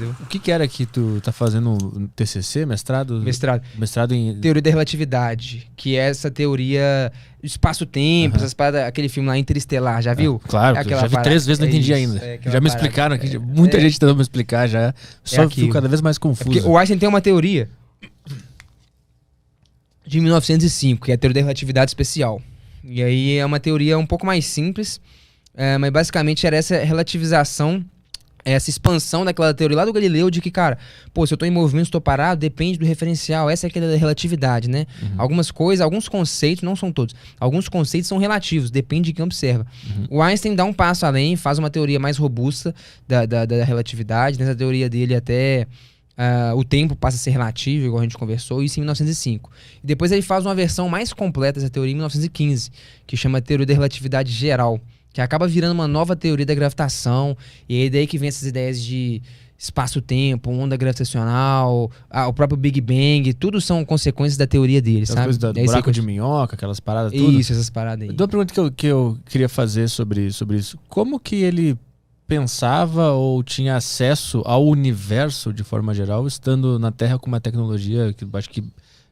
O que era que tu tá fazendo no TCC, mestrado? Mestrado em... Teoria da relatividade, que é essa teoria do espaço-tempo, essas paradas, aquele filme lá Interestelar, já viu? Claro, já vi 3 vezes, não entendi ainda. Já me explicaram aqui, muita gente tentou me explicar já, só fico cada vez mais confuso. Porque o Einstein tem uma teoria de 1905, que é a teoria da relatividade especial. E aí é uma teoria um pouco mais simples, mas basicamente era essa relativização, essa expansão daquela teoria lá do Galileu de que, cara, se eu tô em movimento, estou parado, depende do referencial. Essa é aquela relatividade, né? Algumas coisas, alguns conceitos, não são todos, alguns conceitos são relativos, depende de quem observa. O Einstein dá um passo além, faz uma teoria mais robusta da relatividade. Nessa teoria dele até o tempo passa a ser relativo, igual a gente conversou, isso em 1905. E depois ele faz uma versão mais completa dessa teoria em 1915, que chama Teoria da Relatividade Geral, que acaba virando uma nova teoria da gravitação, e é daí que vem essas ideias de espaço-tempo, onda gravitacional, o próprio Big Bang, tudo são consequências da teoria dele, as sabe? Coisas do buraco de minhoca, aquelas paradas tudo. Isso, essas paradas aí. Uma pergunta que eu queria fazer sobre isso. Como que ele pensava ou tinha acesso ao universo de forma geral, estando na Terra com uma tecnologia que eu acho que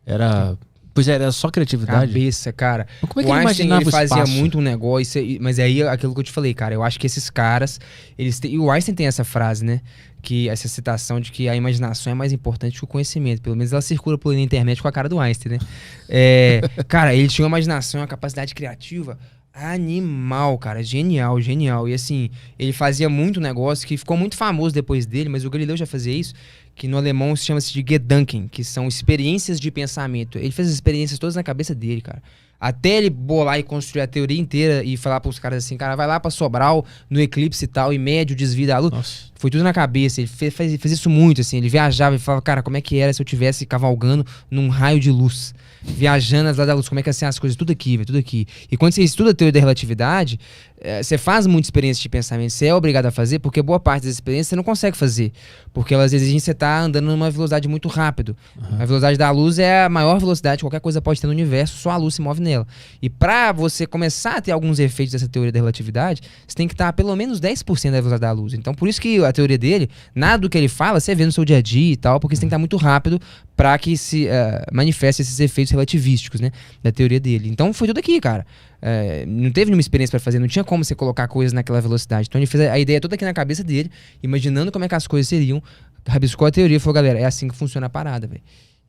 era... Pois era só criatividade. Cabeça, cara. Mas como é que ele imaginava ele fazia espaço? muito um negócio, mas aí aquilo que eu te falei, cara, eu acho que esses caras, e o Einstein tem essa frase, né? Que essa citação de que a imaginação é mais importante que o conhecimento. Pelo menos ela circula por aí na internet com a cara do Einstein, né? Cara, ele tinha uma imaginação, uma capacidade criativa animal, cara. Genial, genial. E assim, ele fazia muito negócio que ficou muito famoso depois dele, mas o Galileu já fazia isso, que no alemão chama-se de Gedanken, que são experiências de pensamento. Ele fez as experiências todas na cabeça dele, cara. Até ele bolar e construir a teoria inteira e falar pros caras assim, cara, vai lá pra Sobral, no eclipse e tal, e mede o desvio da luz. Nossa. Foi tudo na cabeça. Ele fez isso muito, assim. Ele viajava e falava, cara, como é que era se eu tivesse cavalgando num raio de luz? Viajando lá da luz, como é que assim as coisas? Tudo aqui, velho, tudo aqui. E quando você estuda a teoria da relatividade, você faz muita experiência de pensamento, você é obrigado a fazer, porque boa parte das experiências você não consegue fazer. Porque elas exigem que você tá andando numa velocidade muito rápido. A velocidade da luz é a maior velocidade que qualquer coisa pode ter no universo, só a luz se move nela. E pra você começar a ter alguns efeitos dessa teoria da relatividade, você tem que estar a pelo menos 10% da velocidade da luz. Então por isso que a teoria dele, nada do que ele fala, você vê no seu dia a dia e tal, porque você tem que estar muito rápido para que se manifeste esses efeitos relativísticos, né, da teoria dele. Então foi tudo aqui, cara. Não teve nenhuma experiência para fazer, não tinha como você colocar coisas naquela velocidade. Então ele fez a ideia toda aqui na cabeça dele, imaginando como é que as coisas seriam, rabiscou a teoria e falou, galera, é assim que funciona a parada, velho.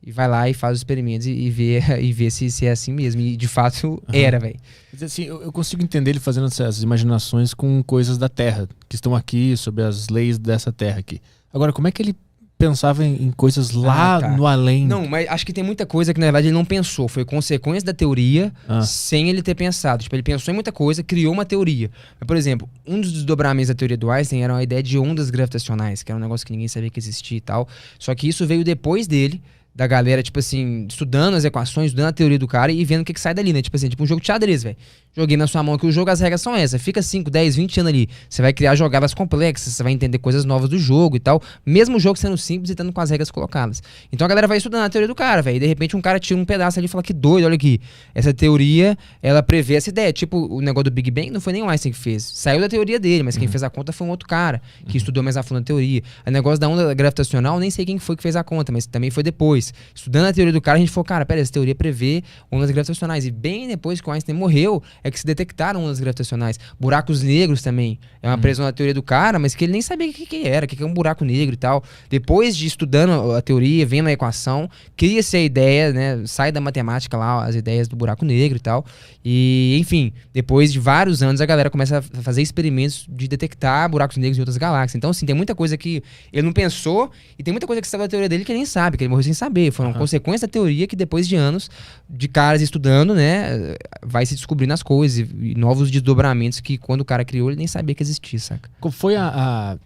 E vai lá e faz os experimentos e vê se é assim mesmo. E de fato era, velho. Assim, eu consigo entender ele fazendo essas imaginações com coisas da Terra, que estão aqui, sobre as leis dessa Terra aqui. Agora, como é que ele pensava em coisas lá no além? Não, mas acho que tem muita coisa que na verdade ele não pensou. Foi consequência da teoria sem ele ter pensado. Tipo, ele pensou em muita coisa, criou uma teoria. Mas, por exemplo, um dos desdobramentos da teoria do Einstein era a ideia de ondas gravitacionais, que era um negócio que ninguém sabia que existia e tal. Só que isso veio depois dele, da galera, tipo assim, estudando as equações, estudando a teoria do cara e vendo o que sai dali, né? Tipo assim, tipo um jogo de xadrez, velho. Joguei na sua mão aqui o jogo, as regras são essas. Fica 5, 10, 20 anos ali. Você vai criar jogadas complexas, você vai entender coisas novas do jogo e tal. Mesmo o jogo sendo simples e estando com as regras colocadas. Então a galera vai estudando a teoria do cara, velho. E de repente um cara tira um pedaço ali e fala, que doido, olha aqui. Essa teoria, ela prevê essa ideia. Tipo, o negócio do Big Bang não foi nem o Einstein que fez. Saiu da teoria dele, mas quem fez a conta foi um outro cara, que estudou mais a fundo a teoria. O negócio da onda gravitacional, nem sei quem foi que fez a conta, mas também foi depois. Estudando a teoria do cara, a gente falou, cara, pera, essa teoria prevê ondas gravitacionais. E bem depois que o Einstein morreu, é que se detectaram ondas gravitacionais. Buracos negros também. É uma previsão da teoria do cara, mas que ele nem sabia o que era, o que é um buraco negro e tal. Depois de estudando a teoria, vendo a equação, cria-se a ideia, né? Sai da matemática lá, as ideias do buraco negro e tal. E, enfim, depois de vários anos, a galera começa a fazer experimentos de detectar buracos negros em outras galáxias. Então, assim, tem muita coisa que ele não pensou e tem muita coisa que saiu da teoria dele que ele nem sabe, que ele morreu sem saber. Foram consequências da teoria que depois de anos de caras estudando, né, vai se descobrindo as coisas e novos desdobramentos que quando o cara criou, ele nem sabia que existia, saca? Qual foi o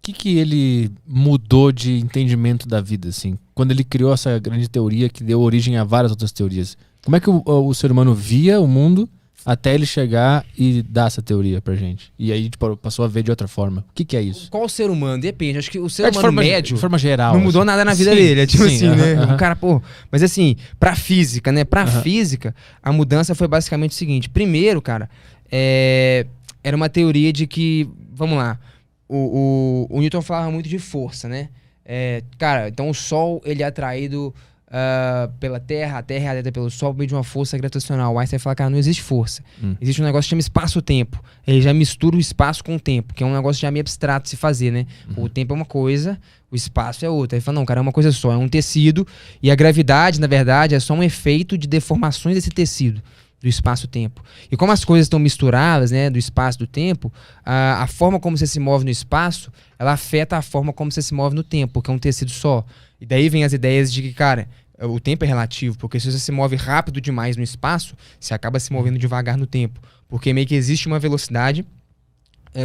que ele mudou de entendimento da vida, assim? Quando ele criou essa grande teoria que deu origem a várias outras teorias. Como é que o ser humano via o mundo até ele chegar e dar essa teoria pra gente? E aí tipo, passou a ver de outra forma. O que é isso? Qual ser humano? Depende. Acho que o ser humano médio, de forma geral, não mudou nada na vida dele. É tipo assim, né? Um cara, pô... Mas assim, pra física, né? Pra física, a mudança foi basicamente o seguinte. Primeiro, cara, era uma teoria de que... Vamos lá. o Newton falava muito de força, né? Cara, então o Sol, ele é atraído pela Terra, a Terra é atraída pelo Sol por meio de uma força gravitacional. O Einstein fala, cara, não existe força. Existe um negócio que chama espaço-tempo. Ele já mistura o espaço com o tempo, que é um negócio já meio abstrato de se fazer, né? O tempo é uma coisa, o espaço é outra. Ele fala, não, cara, é uma coisa só, é um tecido, e a gravidade, na verdade, é só um efeito de deformações desse tecido, do espaço-tempo. E como as coisas estão misturadas, né, do espaço e do tempo, a forma como você se move no espaço, ela afeta a forma como você se move no tempo, porque é um tecido só. E daí vem as ideias de que, cara, o tempo é relativo, porque se você se move rápido demais no espaço, você acaba se movendo devagar no tempo. Porque meio que existe uma velocidade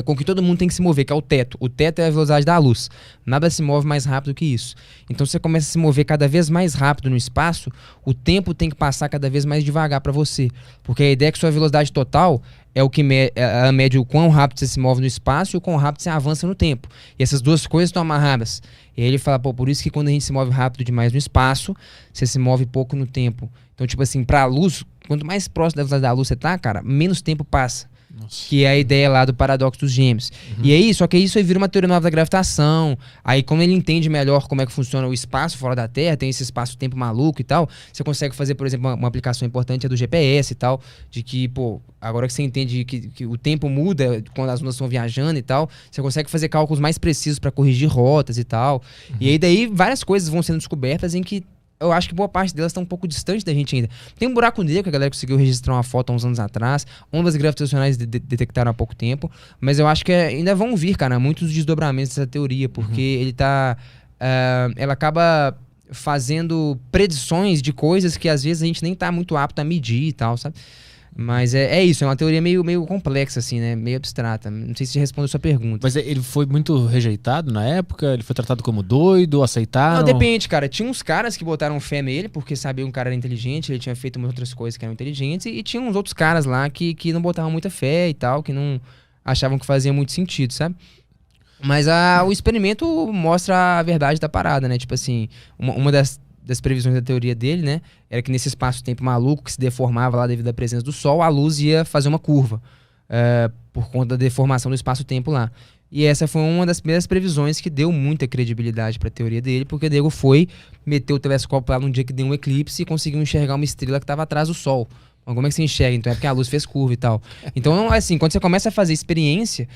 com que todo mundo tem que se mover, que é o teto. O teto é a velocidade da luz. Nada se move mais rápido que isso. Então você começa a se mover cada vez mais rápido no espaço, o tempo tem que passar cada vez mais devagar para você. Porque a ideia é que sua velocidade total é o que ela mede o quão rápido você se move no espaço e o quão rápido você avança no tempo. E essas duas coisas estão amarradas. E aí ele fala, pô, por isso que quando a gente se move rápido demais no espaço, você se move pouco no tempo. Então, tipo assim, pra luz, quanto mais próximo da velocidade da luz você tá, cara, menos tempo passa. Nossa. Que é a ideia lá do paradoxo dos gêmeos. E aí, só que isso aí vira uma teoria nova da gravitação. Aí, como ele entende melhor como é que funciona o espaço fora da Terra, tem esse espaço-tempo maluco e tal, você consegue fazer, por exemplo, uma aplicação importante é do GPS e tal, de que, pô, agora que você entende que o tempo muda quando as ondas estão viajando e tal, você consegue fazer cálculos mais precisos para corrigir rotas e tal. E aí, daí, várias coisas vão sendo descobertas em que eu acho que boa parte delas está um pouco distante da gente ainda. Tem um buraco negro que a galera conseguiu registrar uma foto há uns anos atrás. Ondas gravitacionais detectaram há pouco tempo. Mas eu acho que ainda vão vir, cara, muitos desdobramentos dessa teoria. Porque ele tá... ela acaba fazendo predições de coisas que às vezes a gente nem tá muito apto a medir e tal, sabe? Mas é isso, é uma teoria meio complexa, assim, né? Meio abstrata. Não sei se respondeu a sua pergunta. Mas ele foi muito rejeitado na época? Ele foi tratado como doido? Aceitaram? Não, depende, cara. Tinha uns caras que botaram fé nele, porque sabiam que o cara era inteligente, ele tinha feito umas outras coisas que eram inteligentes, e tinha uns outros caras lá que não botavam muita fé e tal, que não achavam que fazia muito sentido, sabe? Mas o experimento mostra a verdade da parada, né? Tipo assim, uma das previsões da teoria dele, né, era que nesse espaço-tempo maluco que se deformava lá devido à presença do Sol, a luz ia fazer uma curva por conta da deformação do espaço-tempo lá. E essa foi uma das primeiras previsões que deu muita credibilidade para a teoria dele, porque o Diego foi, meteu o telescópio lá num dia que deu um eclipse e conseguiu enxergar uma estrela que estava atrás do Sol. Então, como é que você enxerga? Então é porque a luz fez curva e tal. Então, não é assim, quando você começa a fazer experiência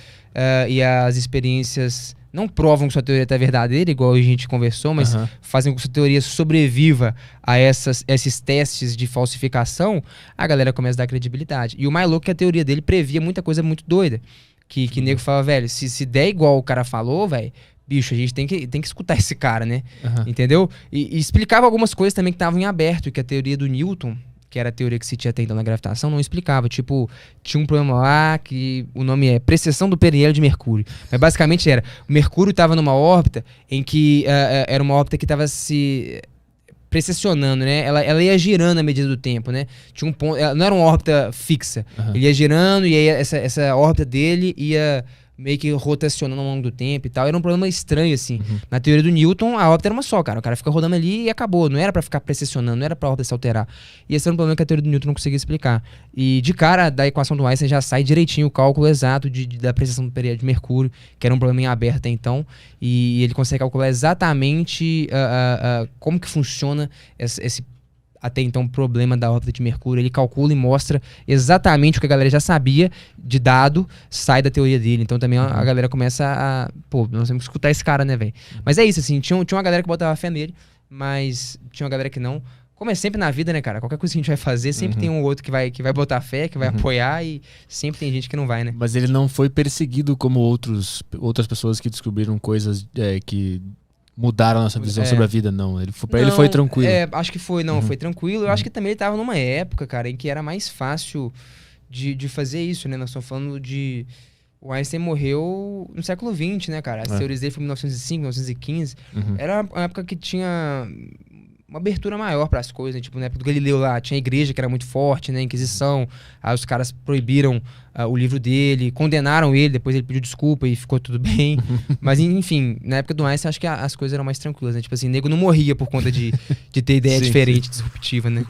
e as experiências não provam que sua teoria está verdadeira, igual a gente conversou, mas fazem com que sua teoria sobreviva a esses testes de falsificação, a galera começa a dar credibilidade. E o mais louco é que a teoria dele previa muita coisa muito doida. Que nego fala, velho, se der igual o cara falou, velho, bicho, a gente tem que escutar esse cara, né? Entendeu? E explicava algumas coisas também que estavam em aberto, que a teoria do Newton, que era a teoria que se tinha até então na gravitação, não explicava. Tipo, tinha um problema lá que o nome é precessão do periélio de Mercúrio. Mas basicamente o Mercúrio estava numa órbita em que era uma órbita que estava se precessionando, né? Ela ia girando à medida do tempo, né? Tinha um ponto, não era uma órbita fixa. Ele ia girando e aí essa órbita dele ia meio que rotacionando ao longo do tempo e tal. Era um problema estranho, assim. Na teoria do Newton, a órbita era uma só, cara. O cara fica rodando ali e acabou. Não era pra ficar precessionando, não era pra órbita se alterar. E esse era um problema que a teoria do Newton não conseguia explicar. E de cara, da equação do Einstein já sai direitinho o cálculo exato da precessão do periélio de Mercúrio, que era um problema em aberto até então. E ele consegue calcular exatamente como que funciona esse até então problema da órbita de Mercúrio. Ele calcula e mostra exatamente o que a galera já sabia de dado, sai da teoria dele. Então também a galera começa pô, nós temos que escutar esse cara, né, velho? Mas é isso, assim, tinha uma galera que botava fé nele, mas tinha uma galera que não. Como é sempre na vida, né, cara? Qualquer coisa que a gente vai fazer, sempre tem um ou outro que vai botar fé, que vai apoiar, e sempre tem gente que não vai, né? Mas ele não foi perseguido como outras pessoas que descobriram coisas que mudaram a nossa visão sobre a vida, não. Ele foi tranquilo. Acho que foi, foi tranquilo. Eu acho que também ele tava numa época, cara, em que era mais fácil de fazer isso, né? Nós estamos falando de... O Einstein morreu no século XX, né, cara? As teorias dele foram em 1905, 1915. Era uma época que tinha uma abertura maior para as coisas, né? Tipo, na época do Galileu lá, tinha a igreja que era muito forte, né? Inquisição. Aí os caras proibiram o livro dele, condenaram ele, depois ele pediu desculpa e ficou tudo bem. Mas, enfim, na época do Einstein, acho que as coisas eram mais tranquilas, né? Tipo assim, nego não morria por conta de ter ideia diferente, disruptiva, né?